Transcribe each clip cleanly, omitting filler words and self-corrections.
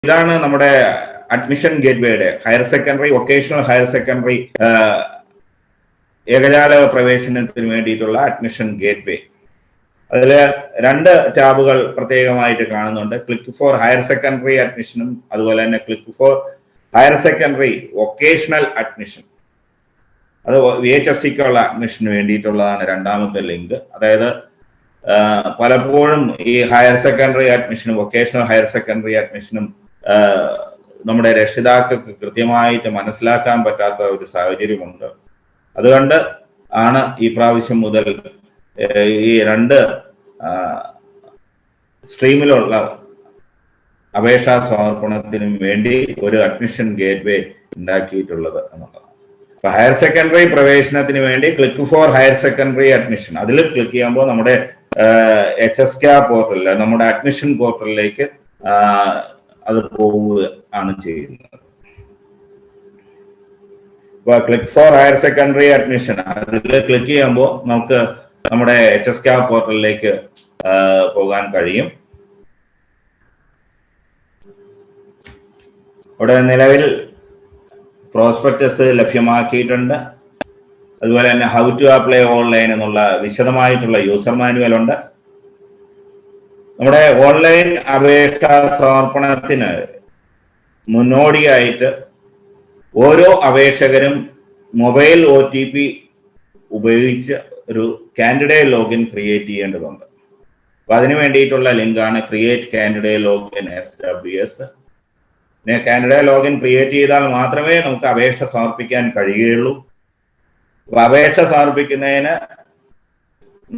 ഇതാണ് നമ്മുടെ അഡ്മിഷൻ ഗേറ്റ്വേയുടെ higher secondary vocational higher secondary ഏകജാല പ്രവേശനത്തിന് വേണ്ടിയിട്ടുള്ള അഡ്മിഷൻ ഗേറ്റ്വേ. അതിൽ 2 ടാബുകൾ പ്രത്യേകമായിട്ട് കാണുന്നുണ്ട്. ക്ലിക്ക് ഫോർ ഹയർ സെക്കൻഡറി അഡ്മിഷനും അതുപോലെ തന്നെ click for higher secondary vocational admission. അത് VHSCക്കുള്ള അഡ്മിഷന് വേണ്ടിയിട്ടുള്ളതാണ് രണ്ടാമത്തെ ലിങ്ക്. അതായത് പലപ്പോഴും ഈ ഹയർ സെക്കൻഡറി അഡ്മിഷനും വൊക്കേഷണൽ ഹയർ സെക്കൻഡറി അഡ്മിഷനും നമ്മുടെ രക്ഷിതാക്കൾക്ക് കൃത്യമായിട്ട് മനസ്സിലാക്കാൻ പറ്റാത്ത ഒരു സാഹചര്യമുണ്ട്. അതുകൊണ്ട് ആണ് ഈ പ്രാവശ്യം മുതൽ ഈ 2 സ്ട്രീമിലുള്ള അപേക്ഷാ സമർപ്പണത്തിനും വേണ്ടി ഒരു അഡ്മിഷൻ ഗേറ്റ്വേ ഉണ്ടാക്കിയിട്ടുള്ളത് എന്നുള്ളതാണ്. അപ്പൊ ഹയർ സെക്കൻഡറി പ്രവേശനത്തിന് വേണ്ടി click for higher secondary admission അതിൽ ക്ലിക്ക് ചെയ്യുമ്പോൾ നമ്മുടെ HSK പോർട്ടലിൽ നമ്മുടെ അഡ്മിഷൻ പോർട്ടലിലേക്ക് അത് പോവുകയാണ് ചെയ്യുന്നത്. ഇപ്പൊ click for higher secondary admission അതിൽ ക്ലിക്ക് ചെയ്യുമ്പോൾ നമുക്ക് നമ്മുടെ HSK പോർട്ടലിലേക്ക് പോകാൻ കഴിയും. ഇവിടെ നിലവിൽ പ്രോസ്പെക്ടസ് ലഭ്യമാക്കിയിട്ടുണ്ട്. അതുപോലെ തന്നെ ഹൗ ടു അപ്ലൈ ഓൺലൈൻ എന്നുള്ള വിശദമായിട്ടുള്ള യൂസർ മാനുവൽ ഉണ്ട്. നമ്മുടെ ഓൺലൈൻ അപേക്ഷാ സമർപ്പണത്തിന് മുന്നോടിയായിട്ട് ഓരോ അപേക്ഷകരും മൊബൈൽ OTP ഉപയോഗിച്ച് ഒരു കാൻഡിഡേറ്റ് ലോഗിൻ ക്രിയേറ്റ് ചെയ്യേണ്ടതുണ്ട്. അപ്പൊ അതിനു വേണ്ടിയിട്ടുള്ള ലിങ്കാണ് create candidate login SWS. Candidate login create ചെയ്താൽ മാത്രമേ നമുക്ക് അപേക്ഷ സമർപ്പിക്കാൻ കഴിയുകയുള്ളൂ. അപ്പൊ അപേക്ഷ സമർപ്പിക്കുന്നതിന്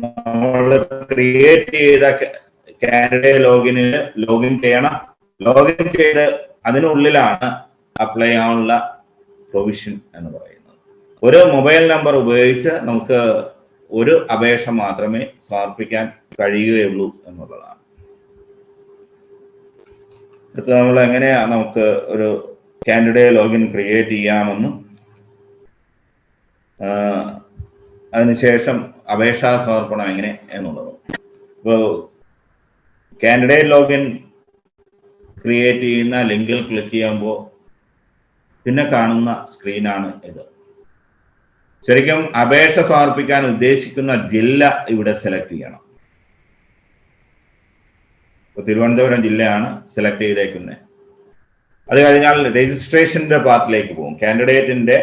നമ്മൾ ക്രിയേറ്റ് ചെയ്ത കാൻഡിഡേറ്റ് ലോഗിനിൽ ലോഗിൻ ചെയ്യണം. ലോഗിൻ ചെയ്ത് അതിനുള്ളിലാണ് അപ്ലൈ ചെയ്യാനുള്ള പ്രൊവിഷൻ എന്ന് പറയുന്നത്. ഒരു മൊബൈൽ നമ്പർ ഉപയോഗിച്ച് നമുക്ക് ഒരു അപേക്ഷ മാത്രമേ സമർപ്പിക്കാൻ കഴിയുകയുള്ളൂ എന്നുള്ളതാണ്. അടുത്ത നമ്മൾ എങ്ങനെയാ നമുക്ക് ഒരു കാൻഡിഡേറ്റ് ലോഗിൻ ക്രിയേറ്റ് ചെയ്യാമെന്നും അതിനുശേഷം അപേക്ഷാ സമർപ്പണം എങ്ങനെ എന്നുള്ളതും. ഇപ്പോൾ കാൻഡിഡേറ്റ് ലോഗിൻ ക്രിയേറ്റ് ചെയ്യുന്ന ലിങ്കിൽ ക്ലിക്ക് ചെയ്യുമ്പോൾ പിന്നെ കാണുന്ന സ്ക്രീനാണ് ഇത്. ശരിക്കും അപേക്ഷ സമർപ്പിക്കാൻ ഉദ്ദേശിക്കുന്ന ജില്ല ഇവിടെ സെലക്ട് ചെയ്യണം. ഇപ്പോൾ തിരുവനന്തപുരം ജില്ലയാണ് സെലക്ട് ചെയ്തേക്കുന്നത്. അത് കഴിഞ്ഞാൽ രജിസ്ട്രേഷന്റെ പാർട്ടിലേക്ക് പോകും. കാൻഡിഡേറ്റിന്റെ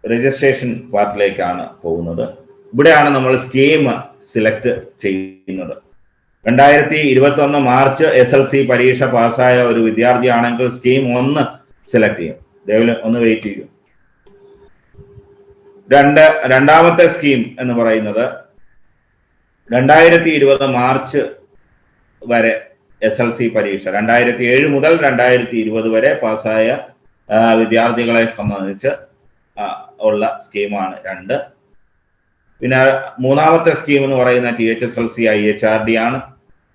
രജിസ്ട്രേഷൻ പാർട്ടിലേക്കാണ് പോകുന്നത്. ഇവിടെയാണ് നമ്മൾ സ്കീം സെലക്ട് ചെയ്യുന്നത്. 2021 മാർച്ച് SLC പരീക്ഷ പാസ്സായ ഒരു വിദ്യാർത്ഥിയാണെങ്കിൽ സ്കീം 1 സെലക്ട് ചെയ്യും. ദയവായി ഒന്ന് വെയിറ്റ് ചെയ്യും. രണ്ടാമത്തെ സ്കീം എന്ന് പറയുന്നത് 2020 മാർച്ച് വരെ SLC പരീക്ഷ 2007 മുതൽ 2020 വരെ പാസ്സായ വിദ്യാർത്ഥികളെ സംബന്ധിച്ച് ഉള്ള സ്കീമാണ് 2. പിന്നെ മൂന്നാമത്തെ സ്കീം എന്ന് പറയുന്ന THSLC IHRD ആണ്.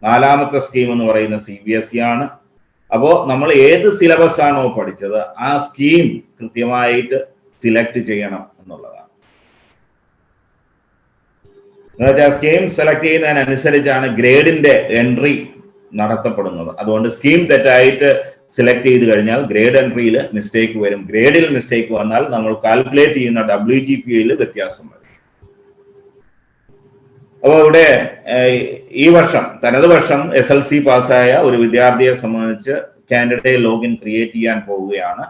4ാമത്തെ സ്കീം എന്ന് പറയുന്ന CBSE ആണ്. അപ്പോൾ നമ്മൾ ഏത് സിലബസ് ആണോ പഠിച്ചത് ആ സ്കീം കൃത്യമായിട്ട് സിലക്ട് ചെയ്യണം എന്നുള്ളതാണ്. എന്നുവെച്ചാൽ സ്കീം സെലക്ട് ചെയ്യുന്നതിനനുസരിച്ചാണ് ഗ്രേഡിന്റെ എൻട്രി നടത്തപ്പെടുന്നത്. അതുകൊണ്ട് സ്കീം തെറ്റായിട്ട് സെലക്ട് ചെയ്ത് കഴിഞ്ഞാൽ ഗ്രേഡ് എൻട്രിയിൽ മിസ്റ്റേക്ക് വരും. ഗ്രേഡിൽ മിസ്റ്റേക്ക് വന്നാൽ നമ്മൾ കാൽക്കുലേറ്റ് ചെയ്യുന്ന WGPAയിൽ വ്യത്യാസം വരും. അപ്പോൾ ഇവിടെ ഈ വർഷം തനത് വർഷം SLC പാസ്സായ ഒരു വിദ്യാർത്ഥിയെ സംബന്ധിച്ച് കാൻഡിഡേറ്റ് ലോഗിൻ ക്രിയേറ്റ് ചെയ്യാൻ പോവുകയാണ്.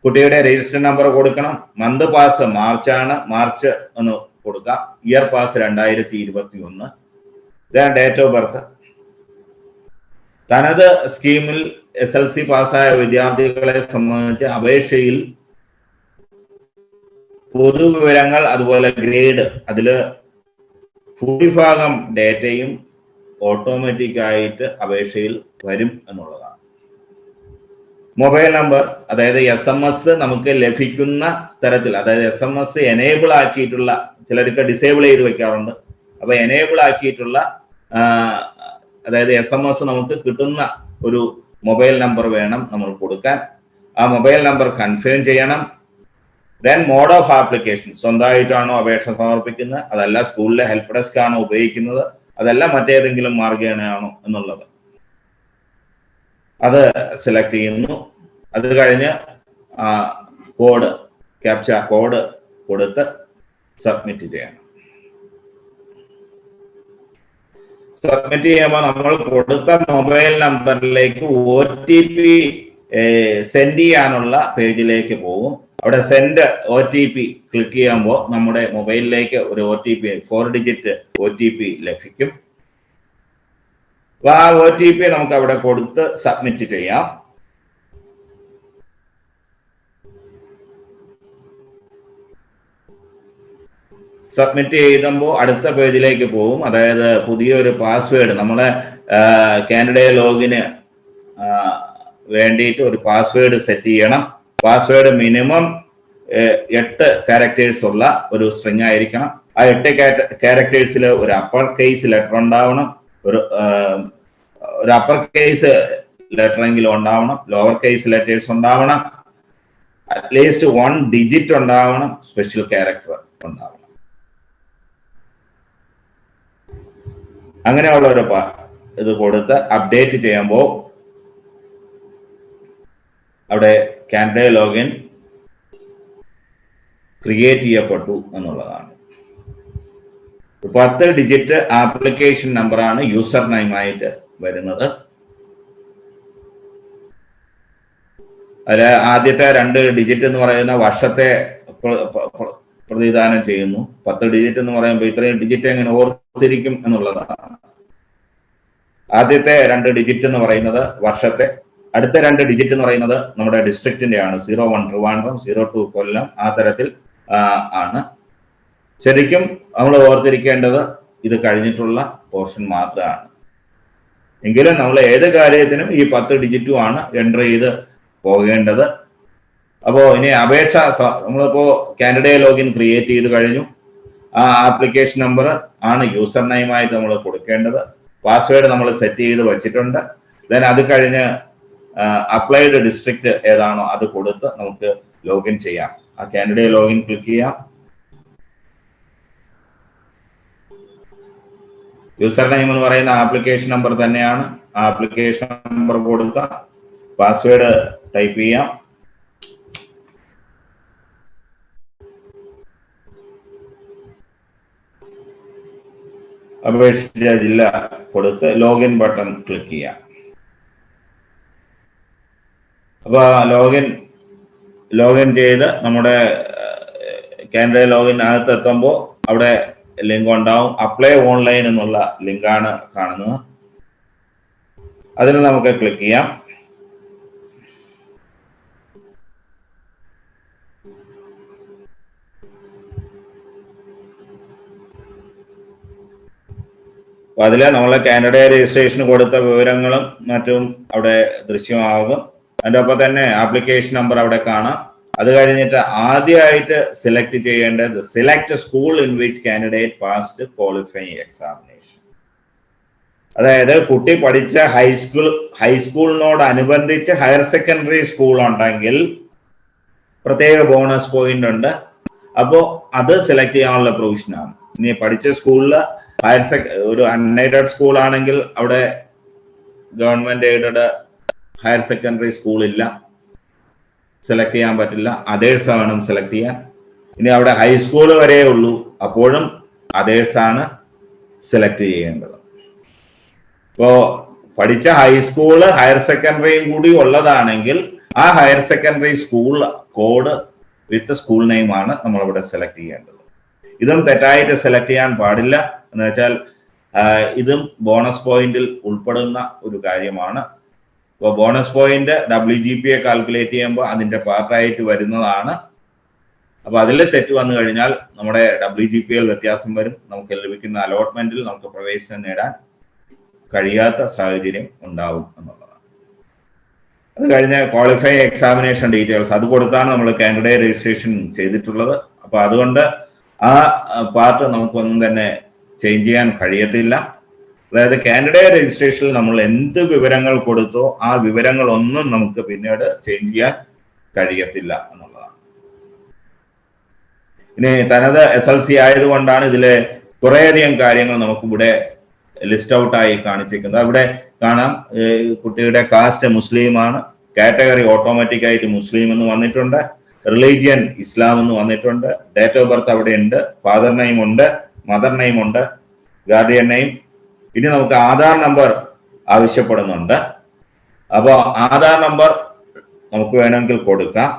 കുട്ടിയുടെ രജിസ്റ്റർ നമ്പർ കൊടുക്കണം. മന്ത് പാസ് മാർച്ചാണ്, മാർച്ച് എന്ന് കൊടുക്കാം. Year pass 2021. ഇതാണ് ഡേറ്റ് ഓഫ് ബർത്ത്. തനത് സ്കീമിൽ SLC പാസ്സായ വിദ്യാർത്ഥികളെ സംബന്ധിച്ച് അപേക്ഷയിൽ പൊതുവിവരങ്ങൾ അതുപോലെ ഗ്രേഡ് അതില് ഭൂരിഭാഗം ഡേറ്റയും ഓട്ടോമാറ്റിക് ആയിട്ട് അപേക്ഷയിൽ വരും എന്നുള്ളതാണ്. മൊബൈൽ നമ്പർ അതായത് SMS നമുക്ക് ലഭിക്കുന്ന തരത്തിൽ, അതായത് SMS എനേബിൾ ആക്കിയിട്ടുള്ള, ചിലർക്ക് ഡിസേബിൾ ചെയ്ത് വെക്കാറുണ്ട്. അപ്പൊ എനേബിൾ ആക്കിയിട്ടുള്ള അതായത് SMS നമുക്ക് കിട്ടുന്ന ഒരു മൊബൈൽ നമ്പർ വേണം നമ്മൾ കൊടുക്കാൻ. ആ മൊബൈൽ നമ്പർ കൺഫേം ചെയ്യണം. ദെൻ മോഡ് ഓഫ് ആപ്ലിക്കേഷൻ, സ്വന്തമായിട്ടാണോ അപേക്ഷ സമർപ്പിക്കുന്നത്, അതല്ല സ്കൂളിലെ ഹെൽപ്പ് ഡെസ്ക് ആണോ ഉപയോഗിക്കുന്നത്, അതല്ല മറ്റേതെങ്കിലും മാർഗേണയാണോ എന്നുള്ളത്. അത് സെലക്ട് ചെയ്യുന്നു. അത് കഴിഞ്ഞ് കോഡ് ക്യാപ്ച കോഡ് കൊടുത്ത് സബ്മിറ്റ് ചെയ്യണം. സബ്മിറ്റ് ചെയ്യുമ്പോൾ നമ്മൾ കൊടുത്ത മൊബൈൽ നമ്പറിലേക്ക് OTP സെൻഡ് ചെയ്യാനുള്ള പേജിലേക്ക് പോകും. അവിടെ സെൻഡ് OTP ക്ലിക്ക് ചെയ്യുമ്പോൾ നമ്മുടെ മൊബൈലിലേക്ക് ഒരു OTP 4 ഡിജിറ്റ് OTP ലഭിക്കും. ആ OTP നമുക്ക് അവിടെ കൊടുത്ത് സബ്മിറ്റ് ചെയ്യാം. സബ്മിറ്റ് ചെയ്യുമ്പോൾ അടുത്ത പേജിലേക്ക് പോകും. അതായത് പുതിയൊരു പാസ്വേഡ്, നമ്മളെ കാൻഡിഡേറ്റ് ലോഗിന് വേണ്ടിയിട്ട് ഒരു പാസ്വേഡ് സെറ്റ് ചെയ്യണം. പാസ്വേഡ് മിനിമം 8 ക്യാരക്ടേഴ്സ് ഉള്ള ഒരു സ്ട്രിങ് ആയിരിക്കണം. ആ 8 ക്യാരക്ടേഴ്സിൽ ഒരു അപ്പർ കേസ് ലെറ്റർ ഉണ്ടാവണം, ഒരു അപ്പർ കേസ് ലെറ്റർ എങ്കിലും ഉണ്ടാവണം, ലോവർ കേസ് ലെറ്റേഴ്സ് ഉണ്ടാവണം, അറ്റ്ലീസ്റ്റ് 1 ഡിജിറ്റ് ഉണ്ടാവണം, സ്പെഷ്യൽ ക്യാരക്ടർ ഉണ്ടാവണം. അങ്ങനെയുള്ള ഒരു ഇത് കൊടുത്ത് അപ്ഡേറ്റ് ചെയ്യുമ്പോൾ അവിടെ കാൻഡിഡേറ്റ് ലോഗിൻ ക്രിയേറ്റ് ചെയ്യപ്പെട്ടു എന്നുള്ളതാണ്. 10 ഡിജിറ്റ് ആപ്ലിക്കേഷൻ നമ്പറാണ് യൂസർ നെയിമായിട്ട് വരുന്നത്. അതിൽ ആദ്യത്തെ 2 ഡിജിറ്റ് എന്ന് പറയുന്ന വർഷത്തെ പ്രതിദാനം ചെയ്യുന്നു. 10 ഡിജിറ്റ് എന്ന് പറയുമ്പോൾ ഇത്രയും ഡിജിറ്റ് എങ്ങനെ ഓർത്തിരിക്കും എന്നുള്ളതാണ്. ആദ്യത്തെ 2 ഡിജിറ്റ് എന്ന് പറയുന്നത് വർഷത്തെ, അടുത്ത 2 ഡിജിറ്റ് എന്ന് പറയുന്നത് നമ്മുടെ ഡിസ്ട്രിക്റ്റിന്റെ ആണ്. 01 ട്രിവാൻഡ്രം, 02 കൊല്ലം, ആ തരത്തിൽ ആണ്. ശരിക്കും നമ്മൾ ഓർത്തിരിക്കേണ്ടത് ഇത് കഴിഞ്ഞിട്ടുള്ള പോർഷൻ മാത്രമാണ്. എങ്കിലും നമ്മൾ ഏത് കാര്യത്തിനും ഈ 10 ഡിജിറ്റും ആണ് എൻ്റർ ചെയ്ത് പോകേണ്ടത്. അപ്പോൾ ഇനി അപേക്ഷ, നമ്മളിപ്പോ കാൻഡിഡേറ്റ് ലോഗിൻ ക്രിയേറ്റ് ചെയ്ത് കഴിഞ്ഞു. ആ ആപ്ലിക്കേഷൻ നമ്പർ ആണ് യൂസർ നെയിമായിട്ട് നമ്മൾ കൊടുക്കേണ്ടത്. പാസ്വേഡ് നമ്മൾ സെറ്റ് ചെയ്ത് വെച്ചിട്ടുണ്ട്. ദെൻ അത് കഴിഞ്ഞ് അപ്ലൈഡ് ഡിസ്ട്രിക്റ്റ് ഏതാണോ അത് കൊടുത്ത് നമുക്ക് ലോഗിൻ ചെയ്യാം. ആ കാൻഡിഡേറ്റ് ലോഗിൻ ക്ലിക്ക് ചെയ്യാം. യൂസർ നെയിം എന്ന് പറയുന്ന ആപ്ലിക്കേഷൻ നമ്പർ തന്നെയാണ്. ആ ആപ്ലിക്കേഷൻ നമ്പർ കൊടുക്കുക, പാസ്വേഡ് ടൈപ്പ് ചെയ്യാം. അപേക്ഷിച്ച ജില്ല കൊടുത്ത് ലോഗിൻ ബട്ടൺ ക്ലിക്ക് ചെയ്യാം. അപ്പൊ ലോഗിൻ ചെയ്ത് നമ്മുടെ കാൻഡിഡേറ്റ് ലോഗിൻ അകത്ത് എത്തുമ്പോൾ അവിടെ ലിങ്ക് ഉണ്ടാവും. അപ്ലൈ ഓൺലൈൻ എന്നുള്ള ലിങ്കാണ് കാണുന്നത്. അതിന് നമുക്ക് ക്ലിക്ക് ചെയ്യാം. അപ്പൊ അതില് നമ്മളെ കാൻഡിഡേറ്റ് രജിസ്ട്രേഷന് കൊടുത്ത വിവരങ്ങളും മറ്റും അവിടെ ദൃശ്യമാകും. അതിൻ്റെ ഒപ്പം തന്നെ ആപ്ലിക്കേഷൻ നമ്പർ അവിടെ കാണാം. അത് കഴിഞ്ഞിട്ട് ആദ്യമായിട്ട് സെലക്ട് ചെയ്യേണ്ടത് select school in which candidate passed qualifying examination. അതായത് കുട്ടി പഠിച്ച ഹൈസ്കൂളിനോടനുബന്ധിച്ച് ഹയർ സെക്കൻഡറി സ്കൂൾ ഉണ്ടെങ്കിൽ പ്രത്യേക ബോണസ് പോയിന്റ് ഉണ്ട്. അപ്പോൾ അത് സെലക്ട് ചെയ്യാനുള്ള പ്രൊവിഷനാണ്. ഇനി പഠിച്ച സ്കൂളിൽ ഒരു അൺഎയ്ഡഡ് സ്കൂൾ ആണെങ്കിൽ അവിടെ government aided higher secondary school ഇല്ല, സെലക്ട് ചെയ്യാൻ പറ്റില്ല. അതേഴ്സ് വേണം സെലക്ട് ചെയ്യാൻ. ഇനി അവിടെ ഹൈസ്കൂൾ വരെ ഉള്ളൂ, അപ്പോഴും അതേഴ്സ് ആണ് സെലക്ട് ചെയ്യേണ്ടത്. ഇപ്പോ പഠിച്ച ഹൈസ്കൂള് ഹയർ സെക്കൻഡറിയും കൂടി ഉള്ളതാണെങ്കിൽ ആ ഹയർ സെക്കൻഡറി സ്കൂൾ കോഡ് വിത്ത് സ്കൂൾ നെയിം ആണ് നമ്മളിവിടെ സെലക്ട് ചെയ്യേണ്ടത്. ഇതും തെറ്റായിട്ട് സെലക്ട് ചെയ്യാൻ പാടില്ല. എന്ന് വെച്ചാൽ ഇതും ബോണസ് പോയിന്റിൽ ഉൾപ്പെടുന്ന ഒരു കാര്യമാണ്. ഇപ്പോൾ ബോണസ് പോയിന്റ് WGPA കാൽക്കുലേറ്റ് ചെയ്യുമ്പോൾ അതിന്റെ പാർട്ടായിട്ട് വരുന്നതാണ്. അപ്പൊ അതിൽ തെറ്റ് വന്നു കഴിഞ്ഞാൽ നമ്മുടെ WGPA വ്യത്യാസം വരും. നമുക്ക് ലഭിക്കുന്ന അലോട്ട്മെന്റിൽ നമുക്ക് പ്രവേശനം നേടാൻ കഴിയാത്ത സാഹചര്യം ഉണ്ടാവും എന്നുള്ളതാണ്. അത് കഴിഞ്ഞ് ക്വാളിഫൈ എക്സാമിനേഷൻ ഡീറ്റെയിൽസ് അത് കൊടുത്താണ് നമ്മൾ കാൻഡിഡേറ്റ് രജിസ്ട്രേഷൻ ചെയ്തിട്ടുള്ളത്. അപ്പൊ അതുകൊണ്ട് ആ പാർട്ട് നമുക്കൊന്നും തന്നെ ചേഞ്ച് ചെയ്യാൻ കഴിയത്തില്ല. അതായത് കാൻഡിഡേറ്റ് രജിസ്ട്രേഷനിൽ നമ്മൾ എന്ത് വിവരങ്ങൾ കൊടുത്തോ ആ വിവരങ്ങളൊന്നും നമുക്ക് പിന്നീട് ചേഞ്ച് ചെയ്യാൻ കഴിയത്തില്ല എന്നുള്ളതാണ്. ഇനി തനത് SLC ആയതുകൊണ്ടാണ് ഇതിലെ കുറേയധികം കാര്യങ്ങൾ നമുക്കിവിടെ ലിസ്റ്റ് ഔട്ടായി കാണിച്ചിരിക്കുന്നത്. അവിടെ കാണാം കുട്ടിയുടെ കാസ്റ്റ് മുസ്ലിമാണ്, കാറ്റഗറി ഓട്ടോമാറ്റിക് ആയിട്ട് മുസ്ലിം എന്ന് വന്നിട്ടുണ്ട്, റിലീജിയൻ ഇസ്ലാം എന്ന് വന്നിട്ടുണ്ട്, ഡേറ്റ് ഓഫ് ബർത്ത് അവിടെ ഉണ്ട്, ഫാദർ നെയിം ഉണ്ട്, മദർ നെയിം ഉണ്ട്, ഗാർഡിയൻ നെയിം. ഇനി നമുക്ക് ആധാർ നമ്പർ ആവശ്യപ്പെടുന്നുണ്ട്. അപ്പോൾ ആധാർ നമ്പർ നമുക്ക് വേണമെങ്കിൽ കൊടുക്കാം.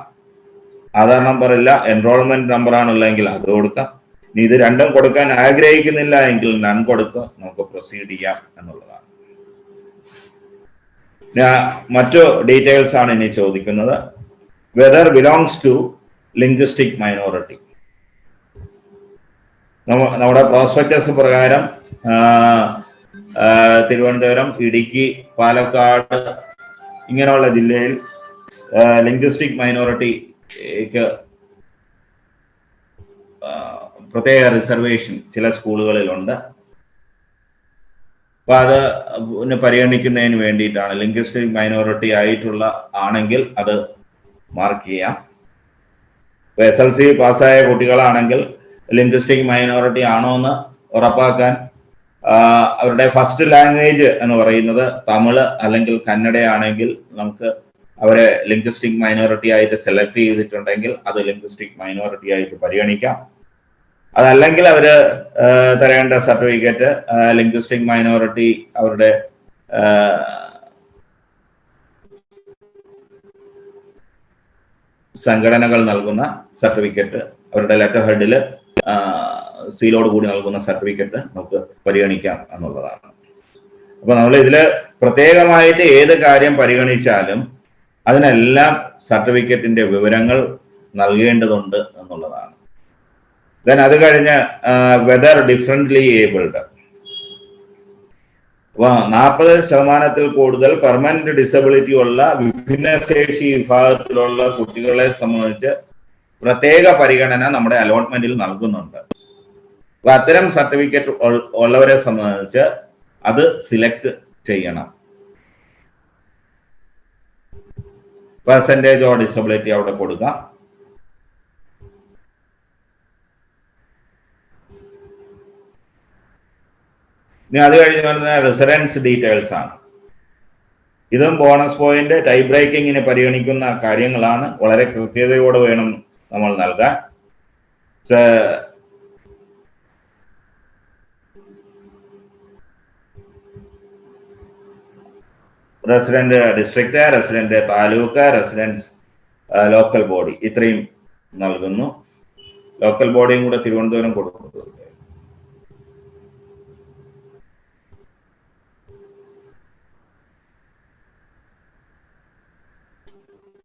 ആധാർ നമ്പർ ഇല്ല, എൻറോൾമെന്റ് നമ്പർ ആണുള്ളെങ്കിൽ അത് കൊടുക്കാം. ഇനി ഇത് രണ്ടും കൊടുക്കാൻ ആഗ്രഹിക്കുന്നില്ല എങ്കിൽ നൺ കൊടുത്ത് നമുക്ക് പ്രൊസീഡ് ചെയ്യാം എന്നുള്ളതാണ്. മറ്റു ഡീറ്റെയിൽസ് ആണ് ഇനി ചോദിക്കുന്നത്. Whether belongs to linguistic minority. നമ്മുടെ പ്രോസ്പെക്ടസ് പ്രകാരം തിരുവനന്തപുരം, ഇടുക്കി, പാലക്കാട് ഇങ്ങനെയുള്ള ജില്ലയിൽ ലിംഗ്വിസ്റ്റിക് മൈനോറിറ്റിക്ക് പ്രത്യേക റിസർവേഷൻ ചില സ്കൂളുകളിലുണ്ട്. അപ്പൊ അത് പരിഗണിക്കുന്നതിന് വേണ്ടിയിട്ടാണ്. ലിംഗ്വിസ്റ്റിക് മൈനോറിറ്റി ആയിട്ടുള്ള ആണെങ്കിൽ അത് മാർക്ക് ചെയ്യാം. SLC പാസ്സായ കുട്ടികളാണെങ്കിൽ ലിംഗ്വിസ്റ്റിക് മൈനോറിറ്റി ആണോ എന്ന് ഉറപ്പാക്കാൻ അവരുടെ ഫസ്റ്റ് ലാംഗ്വേജ് എന്ന് പറയുന്നത് തമിഴ് അല്ലെങ്കിൽ കന്നഡയാണെങ്കിൽ നമുക്ക് അവരെ ലിംഗ്വിസ്റ്റിക് മൈനോറിറ്റി ആയിട്ട് സെലക്ട് ചെയ്തിട്ടുണ്ടെങ്കിൽ അത് ലിംഗ്വിസ്റ്റിക് മൈനോറിറ്റി ആയിട്ട് പരിഗണിക്കാം. അതല്ലെങ്കിൽ അവര് തരേണ്ട സർട്ടിഫിക്കറ്റ് ലിംഗ്വിസ്റ്റിക് മൈനോറിറ്റി അവരുടെ സംഘടനകൾ നൽകുന്ന സർട്ടിഫിക്കറ്റ്, അവരുടെ ലെറ്റർ ഹെഡിൽ സീലോട് കൂടി നൽകുന്ന സർട്ടിഫിക്കറ്റ് നമുക്ക് പരിഗണിക്കാം എന്നുള്ളതാണ്. അപ്പൊ നമ്മൾ ഇതില് പ്രത്യേകമായിട്ട് ഏത് കാര്യം പരിഗണിച്ചാലും അതിനെല്ലാം സർട്ടിഫിക്കറ്റിന്റെ വിവരങ്ങൾ നൽകേണ്ടതുണ്ട് എന്നുള്ളതാണ്. ദെൻ അത് കഴിഞ്ഞ് വെദർ ഡിഫറൻ്റ്ലി ഏബിൾഡ്. 40% കൂടുതൽ പെർമനന്റ് ഡിസബിലിറ്റി ഉള്ള വിഭിന്നശേഷി വിഭാഗത്തിലുള്ള കുട്ടികളെ സംബന്ധിച്ച് പ്രത്യേക പരിഗണന നമ്മുടെ അലോട്ട്മെന്റിൽ നൽകുന്നുണ്ട്. അപ്പൊ അത്തരം സർട്ടിഫിക്കറ്റ് ഉള്ളവരെ സംബന്ധിച്ച് അത് സിലക്ട് ചെയ്യണം. പെർസെൻറ്റേജ് ഓഫ് ഡിസബിലിറ്റി അവിടെ കൊടുക്കാം. ഇനി അത് കഴിഞ്ഞ് വരുന്ന റെസിഡൻസ് ഡീറ്റെയിൽസ് ആണ്. ഇതും ബോണസ് പോയിന്റ് ടൈ ബ്രേക്കിങ്ങിന് പരിഗണിക്കുന്ന കാര്യങ്ങളാണ്. വളരെ കൃത്യതയോടെ വേണം നമ്മൾ നൽകാൻ. Resident district, resident taluk, residence local body ഇത്രയും നൽകുന്നു. ലോക്കൽ ബോഡിയും കൂടെ തിരുവനന്തപുരം കൊടുക്കുന്നു.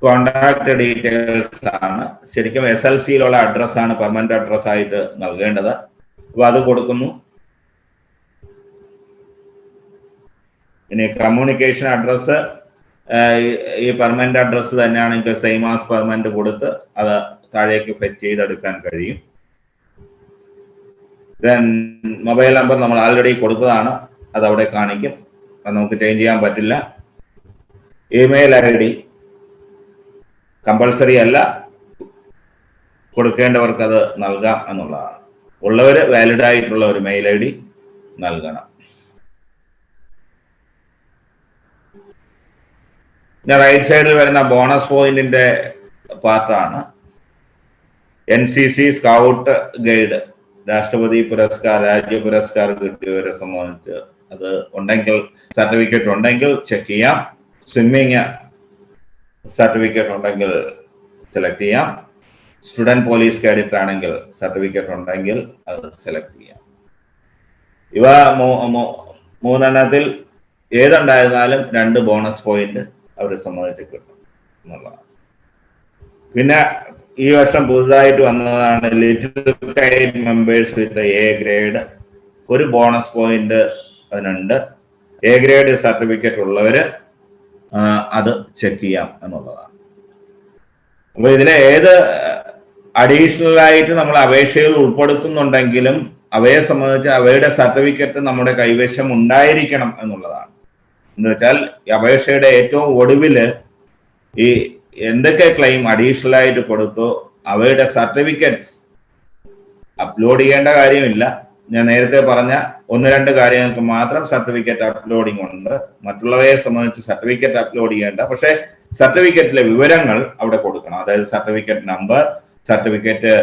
കോണ്ടാക്ട് ഡീറ്റെയിൽസ് ആണ്. ശരിക്കും SLCയിലുള്ള അഡ്രസ്സാണ് പെർമനന്റ് അഡ്രസ് ആയിട്ട് നൽകേണ്ടത്. അപ്പൊ അത് കൊടുക്കുന്നു. ഇനി കമ്മ്യൂണിക്കേഷൻ അഡ്രസ്സ് ഈ പെർമനന്റ് അഡ്രസ്സ് തന്നെയാണെങ്കിൽ സെയിം ആസ് പെർമനന്റ് കൊടുത്ത് അത് താഴേക്ക് ഫെച്ച് ചെയ്തെടുക്കാൻ കഴിയും. ദെൻ മൊബൈൽ നമ്പർ നമ്മൾ ആൾറെഡി കൊടുത്തതാണ്, അത് അവിടെ കാണിക്കും, അത് നമുക്ക് ചേഞ്ച് ചെയ്യാൻ പറ്റില്ല. ഇമെയിൽ ID കമ്പൾസറി അല്ല, കൊടുക്കേണ്ടവർക്ക് അത് നൽകാം എന്നുള്ളതാണ്. ഉള്ളവര് വാലിഡ് ആയിട്ടുള്ള ഒരു മെയിൽ ID നൽകണം. പിന്നെ റൈറ്റ് സൈഡിൽ വരുന്ന ബോണസ് പോയിന്റിന്റെ പാർട്ടാണ്. NCC, സ്കൗട്ട് ഗൈഡ്, രാഷ്ട്രപതി പുരസ്കാർ, രാജ്യ പുരസ്കാർ കിട്ടിയവരെ സംബന്ധിച്ച് അത് ഉണ്ടെങ്കിൽ, സർട്ടിഫിക്കറ്റ് ഉണ്ടെങ്കിൽ ചെക്ക് ചെയ്യാം. സ്വിമ്മിങ് സർട്ടിഫിക്കറ്റ് ഉണ്ടെങ്കിൽ സെലക്ട് ചെയ്യാം. സ്റ്റുഡൻറ് പോലീസ് കാഡറ്റ് ആണെങ്കിൽ സർട്ടിഫിക്കറ്റ് ഉണ്ടെങ്കിൽ അത് സെലക്ട് ചെയ്യാം. ഇവ മൂന്നെണ്ണത്തിൽ ഏതുണ്ടായിരുന്നാലും 2 ബോണസ് പോയിന്റ് അവരെ സംബന്ധിച്ച് കിട്ടും എന്നുള്ളതാണ്. പിന്നെ ഈ വർഷം പുതുതായിട്ട് വന്നതാണ് little KITE members with A grade. 1 bonus point അതിനുണ്ട്. A ഗ്രേഡ് സർട്ടിഫിക്കറ്റ് ഉള്ളവര് അത് ചെക്ക് ചെയ്യാം എന്നുള്ളതാണ്. അപ്പൊ ഇതിലെ ഏത് അഡീഷണൽ ആയിട്ട് നമ്മൾ അപേക്ഷകൾ ഉൾപ്പെടുത്തുന്നുണ്ടെങ്കിലും അവയെ സംബന്ധിച്ച് അവയുടെ സർട്ടിഫിക്കറ്റ് നമ്മുടെ കൈവശം ഉണ്ടായിരിക്കണം എന്നുള്ളതാണ്. എന്ന് വെച്ചാൽ അപേക്ഷയുടെ ഏറ്റവും ഒടുവില് ഈ എന്തൊക്കെ ക്ലെയിം അഡീഷണൽ ആയിട്ട് കൊടുത്തോ അവയുടെ സർട്ടിഫിക്കറ്റ്സ് അപ്ലോഡ് ചെയ്യേണ്ട കാര്യമില്ല. ഞാൻ നേരത്തെ പറഞ്ഞ 1-2 കാര്യങ്ങൾക്ക് മാത്രം സർട്ടിഫിക്കറ്റ് അപ്ലോഡിംഗ് ഉണ്ട്. മറ്റുള്ളവയെ സംബന്ധിച്ച് സർട്ടിഫിക്കറ്റ് അപ്ലോഡ് ചെയ്യേണ്ട, പക്ഷേ സർട്ടിഫിക്കറ്റിലെ വിവരങ്ങൾ അവിടെ കൊടുക്കണം. അതായത് സർട്ടിഫിക്കറ്റ് നമ്പർ, സർട്ടിഫിക്കറ്റ്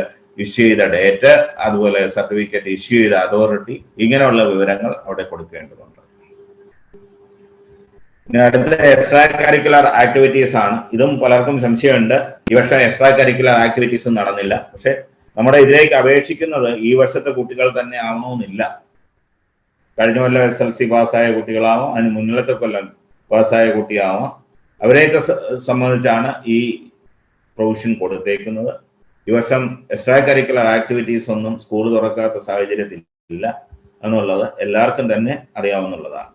ഇഷ്യൂ ചെയ്ത ഡേറ്റ്, അതുപോലെ സർട്ടിഫിക്കറ്റ് ഇഷ്യൂ ചെയ്ത അതോറിറ്റി, ഇങ്ങനെയുള്ള വിവരങ്ങൾ അവിടെ കൊടുക്കേണ്ടതുണ്ട്. ഇനി അടുത്ത എക്സ്ട്രാ കരിക്കുലർ ആക്ടിവിറ്റീസ് ആണ്. ഇതും പലർക്കും സംശയമുണ്ട്. ഈ വർഷം എക്സ്ട്രാ കരിക്കുലർ ആക്ടിവിറ്റീസും നടന്നില്ല. പക്ഷെ നമ്മുടെ ഇതിലേക്ക് അപേക്ഷിക്കുന്നത് ഈ വർഷത്തെ കുട്ടികൾ തന്നെ ആവണമെന്നില്ല. കഴിഞ്ഞ കൊല്ലം SLC പാസ്സായ കുട്ടികളാവാം, അതിന് മുന്നിലത്തെ കൊല്ലം പാസ്സായ കുട്ടിയാവാം. അവരെയൊക്കെ സംബന്ധിച്ചാണ് ഈ പ്രൊവിഷൻ കൊടുത്തേക്കുന്നത്. ഈ വർഷം എക്സ്ട്രാ കരിക്കുലർ ആക്ടിവിറ്റീസ് ഒന്നും സ്കൂൾ തുറക്കാത്ത സാഹചര്യത്തിൽ ഇല്ല എന്നുള്ളത് എല്ലാവർക്കും തന്നെ അറിയാവുന്നതാണ്.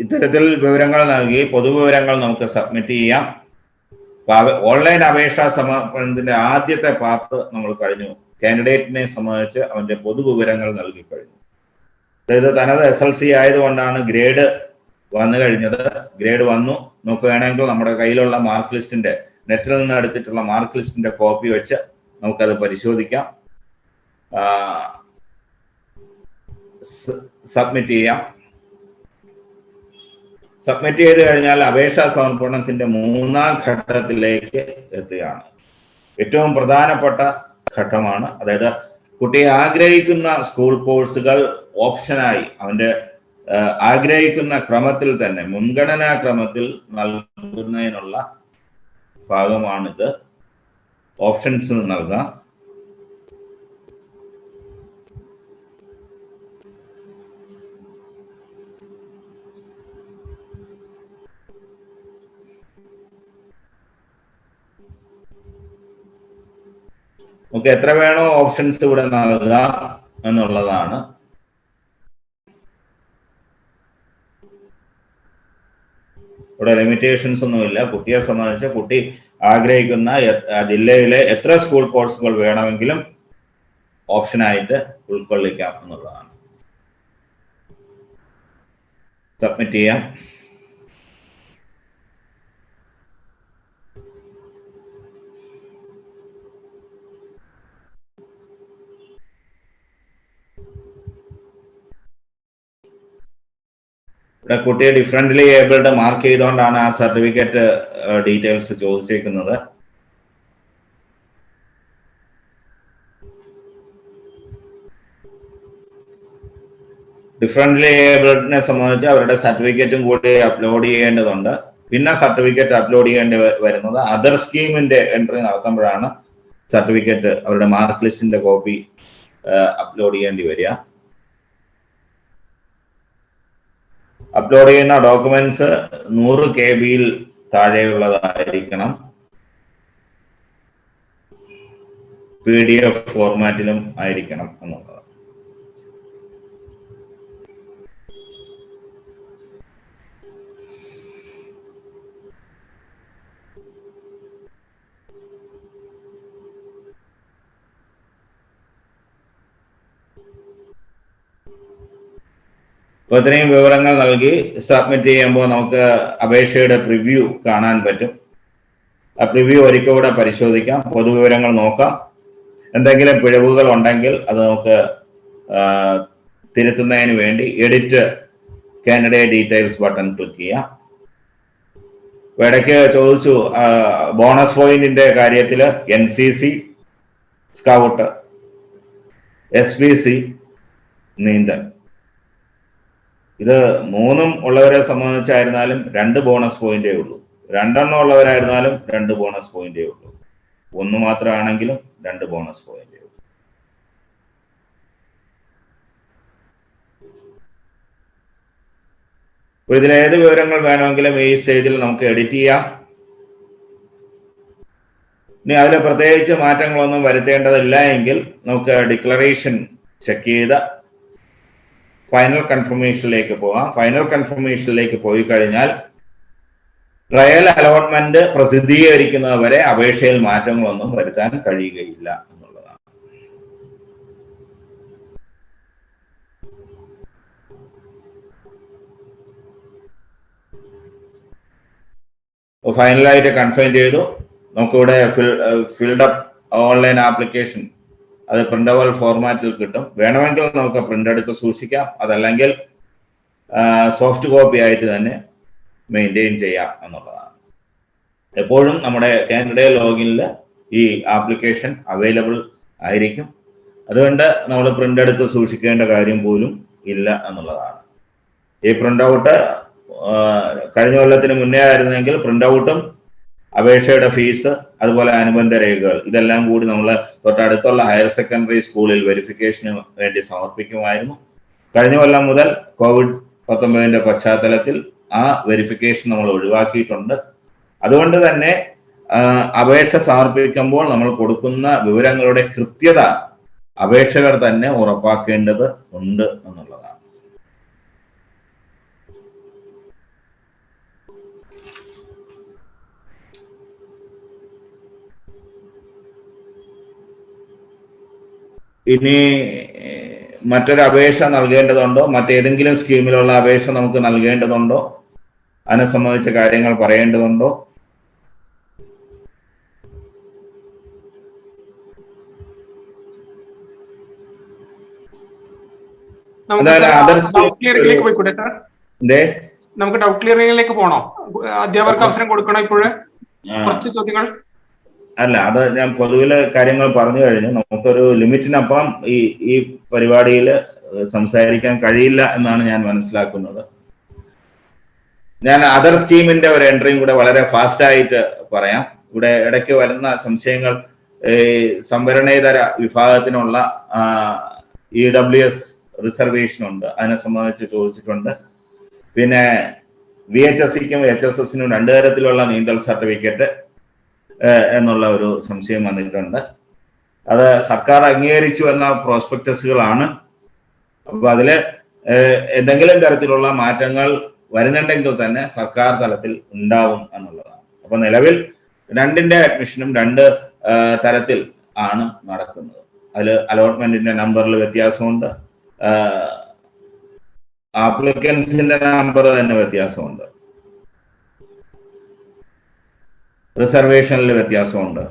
ഇത്തരത്തിൽ വിവരങ്ങൾ നൽകി പൊതുവിവരങ്ങൾ നമുക്ക് സബ്മിറ്റ് ചെയ്യാം. ഓൺലൈൻ അപേക്ഷാ സമർപ്പണത്തിന്റെ ആദ്യത്തെ പാർട്ട് നമ്മൾ കഴിഞ്ഞു. കാൻഡിഡേറ്റിനെ സംബന്ധിച്ച് അവന്റെ പൊതുവിവരങ്ങൾ നൽകി കഴിഞ്ഞു. അതായത് തനത് SLC ആയതുകൊണ്ടാണ് ഗ്രേഡ് വന്നു കഴിഞ്ഞത്. ഗ്രേഡ് വന്നു. നമുക്ക് വേണമെങ്കിൽ നമ്മുടെ കയ്യിലുള്ള മാർക്ക് ലിസ്റ്റിന്റെ, നെറ്റിൽ നിന്ന് എടുത്തിട്ടുള്ള മാർക്ക് ലിസ്റ്റിന്റെ കോപ്പി വെച്ച് നമുക്കത് പരിശോധിക്കാം, സബ്മിറ്റ് ചെയ്യാം. സബ്മിറ്റ് ചെയ്ത് കഴിഞ്ഞാൽ അപേക്ഷാ സമർപ്പണത്തിന്റെ 3ാം ഘട്ടത്തിലേക്ക് എത്തുകയാണ്. ഏറ്റവും പ്രധാനപ്പെട്ട ഘട്ടമാണ്. അതായത് കുട്ടി ആഗ്രഹിക്കുന്ന സ്കൂൾ കോഴ്സുകൾ ഓപ്ഷനായി അവന്റെ ആഗ്രഹിക്കുന്ന ക്രമത്തിൽ തന്നെ, മുൻഗണനാ ക്രമത്തിൽ നൽകുന്നതിനുള്ള ഭാഗമാണിത്. ഓപ്ഷൻസ് നൽകാം. നമുക്ക് എത്ര വേണോ ഓപ്ഷൻസ് ഇവിടെ നൽകാം എന്നുള്ളതാണ്. ഇവിടെ ലിമിറ്റേഷൻസ് ഒന്നുമില്ല. കുട്ടിയെ സംബന്ധിച്ച് കുട്ടി ആഗ്രഹിക്കുന്ന ജില്ലയിലെ എത്ര സ്കൂൾ കോഴ്സുകൾ വേണമെങ്കിലും ഓപ്ഷനായിട്ട് ഉൾക്കൊള്ളിക്കാം എന്നുള്ളതാണ്. സബ്മിറ്റ് ചെയ്യാം. ഇവിടെ കുട്ടിയെ ഡിഫറൻ്റ്ലി ഏബിൾഡ് മാർക്ക് ചെയ്തുകൊണ്ടാണ് ആ സർട്ടിഫിക്കറ്റ് ഡീറ്റെയിൽസ് ചോദിച്ചേക്കുന്നത്. ഡിഫറൻ്റ്ലി ഏബിൾഡിനെ സംബന്ധിച്ച് അവരുടെ സർട്ടിഫിക്കറ്റും കൂടി അപ്ലോഡ് ചെയ്യേണ്ടതുണ്ട്. പിന്നെ സർട്ടിഫിക്കറ്റ് അപ്ലോഡ് ചെയ്യേണ്ടി വരുന്നത് അതർ സ്കീമിന്റെ എൻട്രി നടത്തുമ്പോഴാണ് സർട്ടിഫിക്കറ്റ്, അവരുടെ മാർക്ക് ലിസ്റ്റിന്റെ കോപ്പി അപ്ലോഡ് ചെയ്യേണ്ടി വരിക. അപ്ലോഡ് ചെയ്യുന്ന ഡോക്യുമെന്റ്സ് 100 KB താഴെയുള്ളതായിരിക്കണം. PDF ഫോർമാറ്റിലും ആയിരിക്കണം എന്നുള്ളത്. അപ്പോൾ ഇത്രയും വിവരങ്ങൾ നൽകി സബ്മിറ്റ് ചെയ്യുമ്പോൾ നമുക്ക് അപേക്ഷയുടെ പ്രിവ്യൂ കാണാൻ പറ്റും. ആ പ്രിവ്യൂ ഒരിക്കൽ കൂടെ പരിശോധിക്കാം, പൊതുവിവരങ്ങൾ നോക്കാം. എന്തെങ്കിലും പിഴവുകൾ ഉണ്ടെങ്കിൽ അത് നമുക്ക് തിരുത്തുന്നതിന് വേണ്ടി edit candidate details button click ചെയ്യാം. ഇടയ്ക്ക് ചോദിച്ചു ബോണസ് പോയിന്റിന്റെ കാര്യത്തിൽ NCC, സ്കൗട്ട്, SBC, നീന്തൽ, ഇത് 3ഉം ഉള്ളവരെ സംബന്ധിച്ചായിരുന്നാലും 2 ബോണസ് പോയിന്റേ ഉള്ളൂ. 2 എണ്ണം ഉള്ളവരായിരുന്നാലും 2 ബോണസ് പോയിന്റേ ഉള്ളൂ. 1 മാത്രമാണെങ്കിലും 2 ബോണസ് പോയിന്റേ ഉള്ളൂ. അപ്പോൾ ഇതിലേത് വിവരങ്ങൾ വേണമെങ്കിലും ഈ സ്റ്റേജിൽ നമുക്ക് എഡിറ്റ് ചെയ്യാം. ഇനി അതിൽ പ്രത്യേകിച്ച് മാറ്റങ്ങളൊന്നും വരുത്തേണ്ടതില്ല എങ്കിൽ നമുക്ക് ഡിക്ലറേഷൻ ചെക്ക് ചെയ്ത് ഫൈനൽ കൺഫർമേഷനിലേക്ക് പോകാം. ഫൈനൽ കൺഫർമേഷനിലേക്ക് പോയി കഴിഞ്ഞാൽ ട്രയൽ അലോട്ട്മെന്റ് പ്രസിദ്ധീകരിക്കുന്നത് വരെ അപേക്ഷയിൽ മാറ്റങ്ങളൊന്നും വരുത്താൻ കഴിയുകയില്ല എന്നുള്ളതാണ്. ഫൈനലായിട്ട് കൺഫേം ചെയ്തു. നമുക്കിവിടെ ഫിൽഡപ്പ് ഓൺലൈൻ ആപ്ലിക്കേഷൻ അത് പ്രിന്റബിൾ ഫോർമാറ്റിൽ കിട്ടും. വേണമെങ്കിൽ നമുക്ക് പ്രിന്റ് എടുത്ത് സൂക്ഷിക്കാം, അതല്ലെങ്കിൽ സോഫ്റ്റ് കോപ്പി ആയിട്ട് തന്നെ മെയിൻറ്റെയിൻ ചെയ്യാം എന്നുള്ളതാണ്. എപ്പോഴും നമ്മുടെ കാൻഡിഡേ ലോഗിനിൽ ഈ ആപ്ലിക്കേഷൻ അവൈലബിൾ ആയിരിക്കും. അതുകൊണ്ട് നമ്മൾ പ്രിന്റ് എടുത്ത് സൂക്ഷിക്കേണ്ട കാര്യം പോലും ഇല്ല എന്നുള്ളതാണ്. ഈ പ്രിന്റ് ഔട്ട് കഴിഞ്ഞ കൊല്ലത്തിന് മുന്നേ ആയിരുന്നെങ്കിൽ പ്രിന്റ് ഔട്ടും അപേക്ഷയുടെ ഫീസ് അതുപോലെ അനുബന്ധ രേഖകൾ ഇതെല്ലാം കൂടി നമ്മൾ തൊട്ടടുത്തുള്ള ഹയർ സെക്കൻഡറി സ്കൂളിൽ വെരിഫിക്കേഷന് വേണ്ടി സമർപ്പിക്കുമായിരുന്നു. കഴിഞ്ഞ കൊല്ലം മുതൽ COVID-19 പശ്ചാത്തലത്തിൽ ആ വെരിഫിക്കേഷൻ നമ്മൾ ഒഴിവാക്കിയിട്ടുണ്ട്. അതുകൊണ്ട് തന്നെ അപേക്ഷ സമർപ്പിക്കുമ്പോൾ നമ്മൾ കൊടുക്കുന്ന വിവരങ്ങളുടെ കൃത്യത അപേക്ഷകർ തന്നെ ഉറപ്പാക്കേണ്ടത് ഉണ്ട് എന്നുള്ളതാണ്. ഇനി മറ്റൊരു അപേക്ഷ നൽകേണ്ടതുണ്ടോ, മറ്റേതെങ്കിലും സ്കീമിലുള്ള അപേക്ഷ നമുക്ക് നൽകേണ്ടതുണ്ടോ, അതിനെ സംബന്ധിച്ച കാര്യങ്ങൾ പറയേണ്ടതുണ്ടോ? നമുക്ക് ഡൗട്ട് ക്ലിയറിംഗിലേക്ക് പോണോ? അധ്യാപകർക്ക് അവസരം കൊടുക്കണോ? ഇപ്പോഴേ കുറച്ച് ചോദ്യങ്ങൾ അല്ല, അത് ഞാൻ പൊതുവിലെ കാര്യങ്ങൾ പറഞ്ഞു കഴിഞ്ഞു. നമുക്കൊരു ലിമിറ്റിനപ്പുറം ഈ പരിപാടിയിൽ സംസാരിക്കാൻ കഴിയില്ല എന്നാണ് ഞാൻ മനസ്സിലാക്കുന്നത്. ഞാൻ അതർ സ്കീമിന്റെ ഒരു എൻട്രിയും കൂടെ വളരെ ഫാസ്റ്റ് ആയിട്ട് പറയാം. ഇവിടെ ഇടയ്ക്ക് വരുന്ന സംശയങ്ങൾ സംവരണേതര വിഭാഗത്തിനുള്ള EWS റിസർവേഷൻ ഉണ്ട്, അതിനെ സംബന്ധിച്ച് ചോദിച്ചിട്ടുണ്ട്. പിന്നെ VHSCക്കും HSSനും 2 തരത്തിലുള്ള നീന്തൽ സർട്ടിഫിക്കറ്റ് എന്നുള്ള ഒരു സംശയം വന്നിട്ടുണ്ട്. അത് സർക്കാർ അംഗീകരിച്ചു വന്ന പ്രോസ്പെക്ടസുകളാണ്. അപ്പൊ അതില് എന്തെങ്കിലും തരത്തിലുള്ള മാറ്റങ്ങൾ വരുന്നുണ്ടെങ്കിൽ തന്നെ സർക്കാർ തലത്തിൽ ഉണ്ടാവും എന്നുള്ളതാണ്. അപ്പൊ നിലവിൽ 2ന്റെ അഡ്മിഷനും 2 തരത്തിൽ ആണ് നടക്കുന്നത്. അതിൽ അലോട്ട്മെന്റിന്റെ നമ്പറിൽ വ്യത്യാസമുണ്ട്, ആപ്ലിക്കൻസിന്റെ നമ്പർ തന്നെ വ്യത്യാസമുണ്ട്, റിസർവേഷനിൽ വ്യത്യാസമുണ്ട്.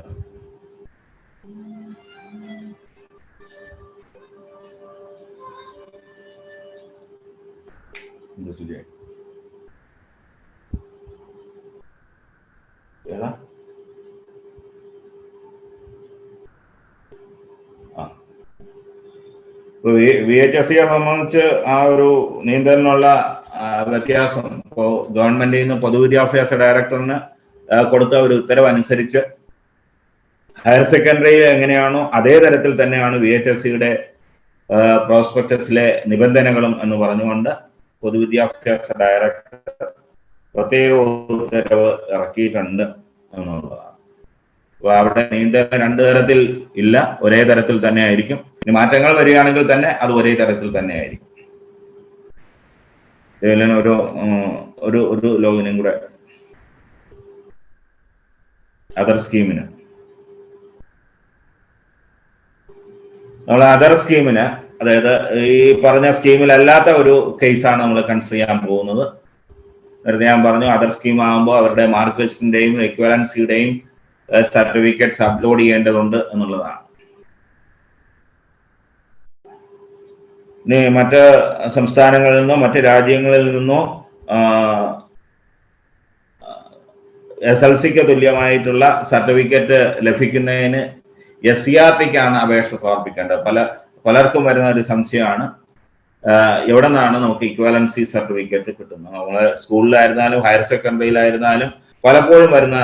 VHSCയെ സംബന്ധിച്ച് ആ ഒരു നീന്തലിനുള്ള വ്യത്യാസം ഇപ്പോൾ ഗവൺമെന്റിൽ നിന്ന് പൊതുവിദ്യാഭ്യാസ ഡയറക്ടറിന് കൊടുത്ത ഒരു ഉത്തരവ് അനുസരിച്ച് ഹയർ സെക്കൻഡറി എങ്ങനെയാണോ അതേ തരത്തിൽ തന്നെയാണ് VHSCയുടെ പ്രോസ്പെക്ടസിലെ നിബന്ധനകളും എന്ന് പറഞ്ഞുകൊണ്ട് പൊതുവിദ്യാഭ്യാസ ഡയറക്ടർ പ്രത്യേക ഉത്തരവ് ഇറക്കിയിട്ടുണ്ട് എന്നുള്ളതാണ്. അപ്പൊ അവിടെ നീന്തൽ 2 തരത്തിൽ ഇല്ല, ഒരേ തരത്തിൽ തന്നെ ആയിരിക്കും. ഇനി മാറ്റങ്ങൾ വരികയാണെങ്കിൽ തന്നെ അത് ഒരേ തരത്തിൽ തന്നെ ആയിരിക്കും. ഒരു ലോഗിനും കൂടെ അതർ സ്കീമിന് നമ്മൾ അതർ സ്കീമിന്, അതായത് ഈ പറഞ്ഞ സ്കീമിലല്ലാത്ത ഒരു കേസാണ് നമ്മൾ കൺസിഡർ ചെയ്യാൻ പോകുന്നത്. നേരത്തെ ഞാൻ പറഞ്ഞു അതർ സ്കീം ആകുമ്പോൾ അവരുടെ മാർക്ക് ലിസ്റ്റിന്റെയും ഇക്വലൻസിയുടെയും സർട്ടിഫിക്കറ്റ്സ് അപ്ലോഡ് ചെയ്യേണ്ടതുണ്ട് എന്നുള്ളതാണ്. ഇനി മറ്റ് സംസ്ഥാനങ്ങളിൽ നിന്നോ മറ്റ് രാജ്യങ്ങളിൽ നിന്നോ SLCക്ക് തുല്യമായിട്ടുള്ള സർട്ടിഫിക്കറ്റ് ലഭിക്കുന്നതിന് SCRTക്കാണ് അപേക്ഷ സമർപ്പിക്കേണ്ടത്. പലർക്കും വരുന്ന ഒരു സംശയമാണ്, എവിടെ നിന്നാണ് നമുക്ക് ഇക്വാലൻസി സർട്ടിഫിക്കറ്റ് കിട്ടുന്നത്? നമ്മള് സ്കൂളിലായിരുന്നാലും ഹയർ സെക്കൻഡറിയിലായിരുന്നാലും പലപ്പോഴും വരുന്ന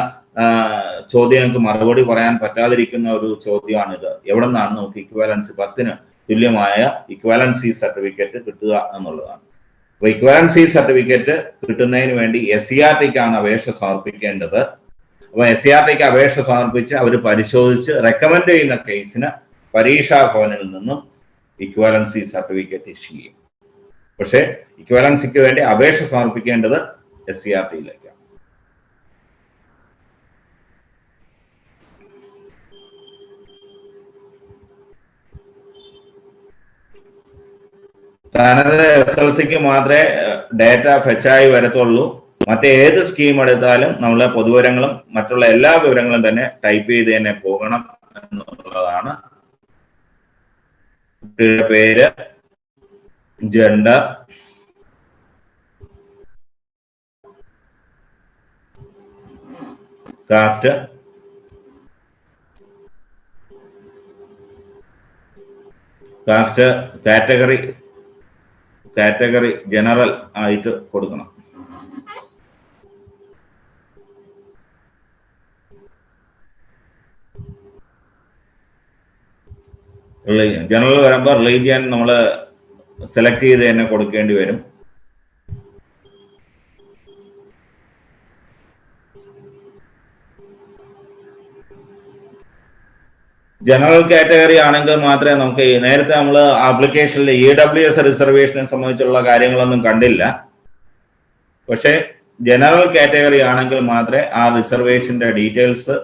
ചോദ്യങ്ങൾക്ക് മറുപടി പറയാൻ പറ്റാതിരിക്കുന്ന ഒരു ചോദ്യമാണിത്. എവിടെ നിന്നാണ് നമുക്ക് ഇക്വാലൻസി 10ന് തുല്യമായ ഇക്വാലൻസി സർട്ടിഫിക്കറ്റ് കിട്ടുക എന്നുള്ളതാണ്. അപ്പൊ ഇക്വാലൻസി സർട്ടിഫിക്കറ്റ് കിട്ടുന്നതിന് വേണ്ടി SCRTക്കാണ് അപേക്ഷ സമർപ്പിക്കേണ്ടത്. അപ്പൊ SCRTക്ക് അപേക്ഷ സമർപ്പിച്ച് അവർ പരിശോധിച്ച് റെക്കമെൻഡ് ചെയ്യുന്ന കേസിന് പരീക്ഷാ ഭവനിൽ നിന്നും ഇക്വാലൻസി സർട്ടിഫിക്കറ്റ് ഇഷ്യൂ ചെയ്യും. പക്ഷെ ഇക്വാലൻസിക്ക് വേണ്ടി അപേക്ഷ സമർപ്പിക്കേണ്ടത് SCRTയിലേക്കാണ്. തനത് SLCക്ക് മാത്രമേ ഡേറ്റ ഫെച്ചായി വരത്തുള്ളൂ. മറ്റേത് സ്കീം എടുത്താലും നമ്മളെ പൊതുവിവരങ്ങളും മറ്റുള്ള എല്ലാ വിവരങ്ങളും തന്നെ ടൈപ്പ് ചെയ്ത് തന്നെ പോകണം എന്നുള്ളതാണ്. കുട്ടിയുടെ പേര്, ജെൻഡർ, കാസ്റ്റ്, കാറ്റഗറി ജനറൽ ആയിട്ട് കൊടുക്കണം. ജനറൽ വരുമ്പോൾ റിലീജിയൻ നമ്മൾ സെലക്ട് ചെയ്ത് തന്നെ കൊടുക്കേണ്ടി വരും. ജനറൽ കാറ്റഗറി ആണെങ്കിൽ മാത്രമേ നമുക്ക് നേരത്തെ നമ്മൾ ആപ്ലിക്കേഷനിൽ EWS റിസർവേഷനെ സംബന്ധിച്ചുള്ള കാര്യങ്ങളൊന്നും കണ്ടില്ല. പക്ഷെ ജനറൽ കാറ്റഗറി ആണെങ്കിൽ മാത്രമേ ആ റിസർവേഷന്റെ ഡീറ്റെയിൽസ്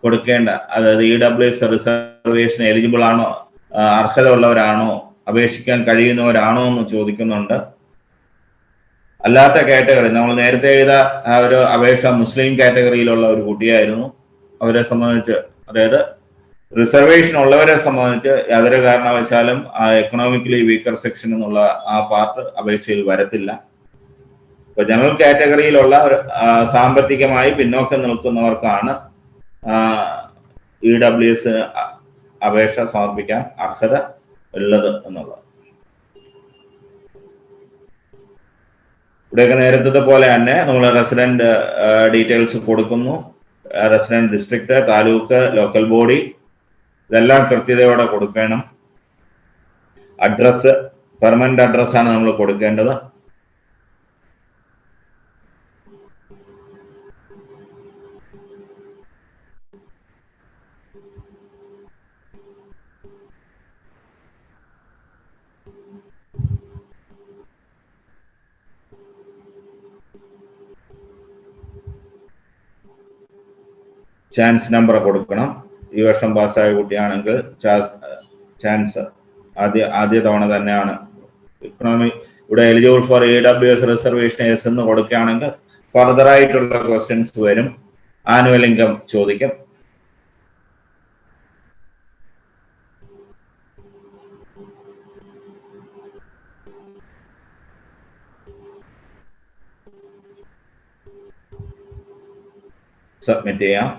കൊടുക്കേണ്ട, അതായത് EWS റിസർവേഷൻ എലിജിബിൾ ആണോ, അർഹത ഉള്ളവരാണോ, അപേക്ഷിക്കാൻ കഴിയുന്നവരാണോ എന്ന് ചോദിക്കുന്നുണ്ട്. അല്ലാത്ത കാറ്റഗറി നമ്മൾ നേരത്തെ ചെയ്ത ആ ഒരു അപേക്ഷ മുസ്ലിം കാറ്റഗറിയിലുള്ള ഒരു കുട്ടിയായിരുന്നു. അവരെ സംബന്ധിച്ച്, അതായത് റിസർവേഷൻ ഉള്ളവരെ സംബന്ധിച്ച് യാതൊരു കാരണവശാലും ആ എക്കണോമിക്കലി വീക്കർ സെക്ഷൻ എന്നുള്ള ആ പാർട്ട് അപേക്ഷയിൽ വരത്തില്ല. ഇപ്പൊ ജനറൽ കാറ്റഗറിയിലുള്ള സാമ്പത്തികമായി പിന്നോക്കം നിൽക്കുന്നവർക്കാണ് EWS അപേക്ഷ സമർപ്പിക്കാൻ അർഹത ഉള്ളത് എന്നുള്ളത്. ഇവിടെയൊക്കെ നേരത്തെ പോലെ തന്നെ നമ്മൾ റെസിഡന്റ് ഡീറ്റെയിൽസ് കൊടുക്കുന്നു. Resident district, taluk, local body, ഇതെല്ലാം കൃത്യതയോടെ കൊടുക്കണം. അഡ്രസ്, പെർമനന്റ് അഡ്രസ്സാണ് നമ്മൾ കൊടുക്കേണ്ടത്. ചാൻസ് നമ്പർ കൊടുക്കണം. ഈ വർഷം പാസ്സായ കുട്ടിയാണെങ്കിൽ ചാൻസ് ആദ്യ തവണ തന്നെയാണ് ഇവിടെ eligible for EWS reservation S എന്ന് കൊടുക്കുകയാണെങ്കിൽ ഫർദർ ആയിട്ടുള്ള ക്വസ്റ്റ്യൻസ് വരും. ആനുവൽ ഇൻകം ചോദിക്കും. സബ്മിറ്റ് ചെയ്യാം.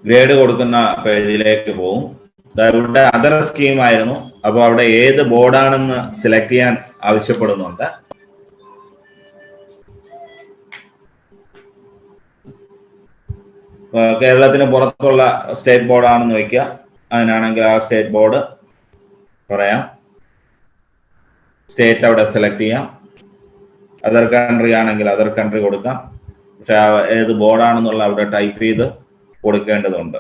ഗ്രേഡ് കൊടുക്കുന്ന പേജിലേക്ക് പോകും. ഇവിടെ അതർ സ്കീം ആയിരുന്നു, അപ്പോൾ അവിടെ ഏത് ബോർഡാണെന്ന് സെലക്ട് ചെയ്യാൻ ആവശ്യപ്പെടുന്നുണ്ട്. കേരളത്തിന് പുറത്തുള്ള സ്റ്റേറ്റ് ബോർഡാണെന്ന് വെക്കുക. അതിനാണെങ്കിൽ ആ സ്റ്റേറ്റ് ബോർഡ് പറയാം. സ്റ്റേറ്റ് അവിടെ സെലക്ട് ചെയ്യാം. അതർ കൺട്രി ആണെങ്കിൽ അതർ കൺട്രി കൊടുക്കാം. പക്ഷെ ഏത് ബോർഡാണെന്നുള്ള അവിടെ ടൈപ്പ് ചെയ്ത് കൊടുക്കേണ്ടതുണ്ട്.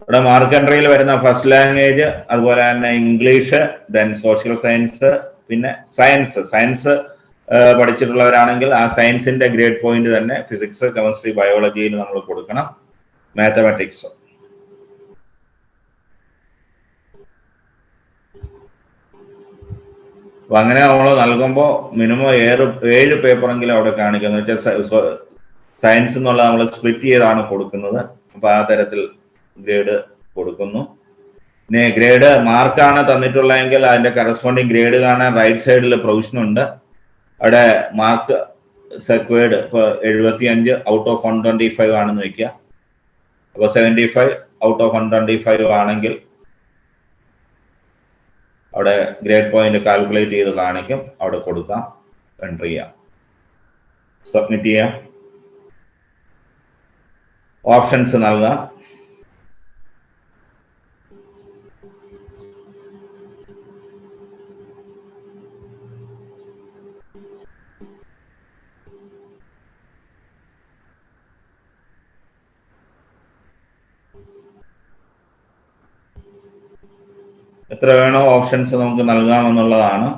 ഇവിടെ മാർക്ക് എൻട്രിയിൽ വരുന്ന ഫസ്റ്റ് ലാംഗ്വേജ്, അതുപോലെ തന്നെ ഇംഗ്ലീഷ്, ദെൻ സോഷ്യൽ സയൻസ്, പിന്നെ സയൻസ് പഠിച്ചിട്ടുള്ളവരാണെങ്കിൽ ആ സയൻസിന്റെ ഗ്രേഡ് പോയിന്റ് തന്നെ ഫിസിക്സ്, കെമിസ്ട്രി, ബയോളജിയിൽ നമ്മൾ കൊടുക്കണം. മാത്തമാറ്റിക്സ്. അപ്പൊ അങ്ങനെ നമ്മൾ നൽകുമ്പോൾ മിനിമം 7 പേപ്പറെങ്കിലും അവിടെ കാണിക്കുന്നു. വെച്ചാൽ സയൻസ് എന്നുള്ള നമ്മൾ സ്പ്ലിറ്റ് ചെയ്താണ് കൊടുക്കുന്നത്. അപ്പൊ ആ തരത്തിൽ ഗ്രേഡ് കൊടുക്കുന്നു. പിന്നെ ഗ്രേഡ് മാർക്കാണ് തന്നിട്ടുള്ളതെങ്കിൽ അതിന്റെ കറസ്പോണ്ടിങ് ഗ്രേഡ് കാണാൻ റൈറ്റ് സൈഡിൽ പ്രൊവിഷൻ ഉണ്ട്. അവിടെ മാർക്ക് സെക്വേർഡ് ഇപ്പൊ 75 ഔട്ട് ഓഫ് 125 ആണെന്ന് വെക്കുക. അപ്പൊ 75 ഔട്ട് ഓഫ് 125 ആണെങ്കിൽ അവിടെ ഗ്രേഡ് പോയിന്റ് കാൽക്കുലേറ്റ് ചെയ്ത് കാണിക്കും. അവിടെ കൊടുക്കാം, എൻട്രി ചെയ്യാം, സബ്മിറ്റ് ചെയ്യാം, ഓപ്ഷൻസ് നൽകാം. എത്ര വേണോ ഓപ്ഷൻസ് നമുക്ക് നൽകാമെന്നുള്ളതാണ്.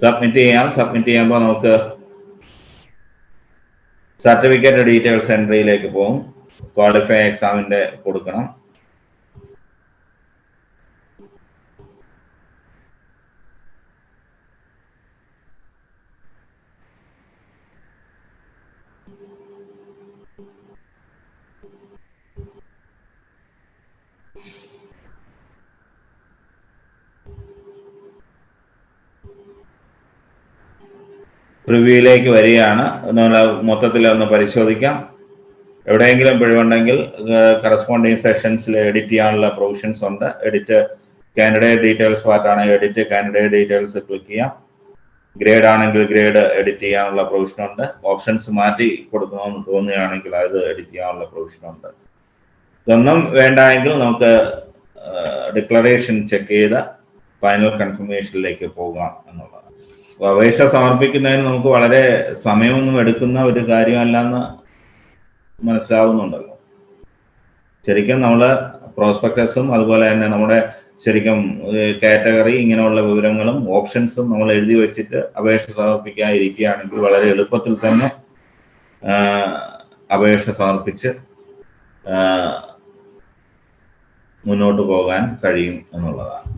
സബ്മിറ്റ് ചെയ്യാം. സബ്മിറ്റ് ചെയ്യുമ്പോൾ നമുക്ക് സർട്ടിഫിക്കറ്റ് ഡീറ്റെയിൽസ് എൻട്രിയിലേക്ക് പോകും. ക്വാളിഫൈ എക്സാമിന്റെ കൊടുക്കണം. പ്രിവ്യൂയിലേക്ക് വരികയാണ്. മൊത്തത്തിൽ ഒന്ന് പരിശോധിക്കാം. എവിടെയെങ്കിലും പിഴവുണ്ടെങ്കിൽ കറസ്പോണ്ടിങ് സെഷൻസിൽ എഡിറ്റ് ചെയ്യാനുള്ള പ്രൊവിഷൻസ് ഉണ്ട്. എഡിറ്റ് കാൻഡിഡേറ്റ് ഡീറ്റെയിൽസ് പാർട്ടാണ്. എഡിറ്റ് കാൻഡിഡേറ്റ് ഡീറ്റെയിൽസ് ക്ലിക്ക് ചെയ്യാം. ഗ്രേഡ് ആണെങ്കിൽ ഗ്രേഡ് എഡിറ്റ് ചെയ്യാനുള്ള പ്രൊവിഷൻ ഉണ്ട്. ഓപ്ഷൻസ് മാറ്റി കൊടുക്കണമെന്ന് തോന്നുകയാണെങ്കിൽ അത് എഡിറ്റ് ചെയ്യാനുള്ള പ്രൊവിഷൻ ഉണ്ട്. ഇതൊന്നും വേണ്ട എങ്കിൽ നമുക്ക് ഡിക്ലറേഷൻ ചെക്ക് ചെയ്ത് ഫൈനൽ കൺഫർമേഷനിലേക്ക് പോകാം എന്നുള്ളതാണ്. അപേക്ഷ സമർപ്പിക്കുന്നതിന് നമുക്ക് വളരെ സമയമൊന്നും എടുക്കുന്ന ഒരു കാര്യമല്ലെന്ന് മനസ്സിലാവുന്നുണ്ടല്ലോ. ശരിക്കും നമ്മൾ പ്രോസ്പെക്ടസും അതുപോലെ തന്നെ നമ്മുടെ ശരിക്കും കാറ്റഗറി ഇങ്ങനെയുള്ള വിവരങ്ങളും ഓപ്ഷൻസും നമ്മൾ എഴുതി വെച്ചിട്ട് അപേക്ഷ സമർപ്പിക്കാതിരിക്കുകയാണെങ്കിൽ വളരെ എളുപ്പത്തിൽ തന്നെ അപേക്ഷ സമർപ്പിച്ച് മുന്നോട്ട് പോകാൻ കഴിയും എന്നുള്ളതാണ്.